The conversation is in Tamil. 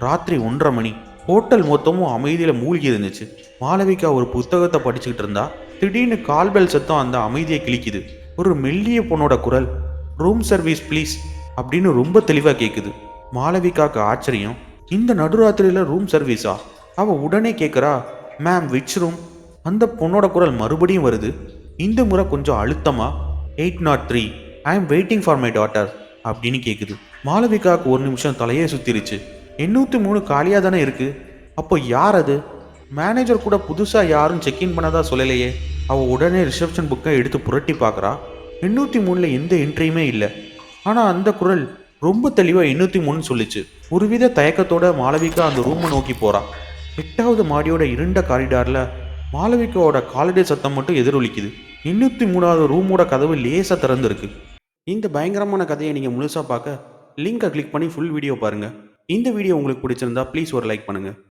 ராத்திரி 1:30 மணி. ஹோட்டல் மொத்தமும் அமைதியில் மூழ்கி இருந்துச்சு. மாளவிகா ஒரு புத்தகத்தை படிச்சுக்கிட்டு இருந்தா. திடீர்னு கால்பெல் சத்தம் அந்த அமைதியை கிழிக்குது. ஒரு மெல்லிய பொண்ணோட குரல், ரூம் சர்வீஸ் ப்ளீஸ் அப்படின்னு ரொம்ப தெளிவாக கேட்குது. மாளவிகாவுக்கு ஆச்சரியம். இந்த நடுராத்திரியில் ரூம் சர்வீஸா? அவள் உடனே கேட்குறா, மேம் விச் ரூம்? அந்த பொண்ணோட குரல் மறுபடியும் வருது. இந்த முறை கொஞ்சம் அழுத்தமா, 803, I am waiting for my daughter அப்படின்னு கேட்குது. மாளவிகாவுக்கு ஒரு நிமிஷம் தலையே சுத்திருச்சு. 803 காலியாக தானே இருக்கு. அப்போ யார் அது? மேனேஜர் கூட புதுசாக யாரும் செக்இன் பண்ணதா சொல்லலையே. அவள் உடனே ரிசப்ஷன் புக்கை எடுத்து புரட்டி பார்க்குறா. 803 எந்த என்ட்ரியுமே இல்லை. ஆனால் அந்த குரல் ரொம்ப தெளிவாக 803 சொல்லிச்சு. ஒருவித தயக்கத்தோட மாளவிகா அந்த ரூமை நோக்கி போறா. 8வது மாடியோட இருண்ட காரிடாரில் மாளவிகாவோட காலடி சத்தம் மட்டும் எதிரொலிக்குது. 803வது ரூமோட கதவு லேசாக திறந்துருக்கு. இந்த பயங்கரமான கதையை நீங்கள் முழுசாக பார்க்க லிங்கை கிளிக் பண்ணி ஃபுல் வீடியோ பாருங்கள். இந்த வீடியோ உங்களுக்கு பிடிச்சிருந்தா ப்ளீஸ் ஒரு லைக் பண்ணுங்கள்.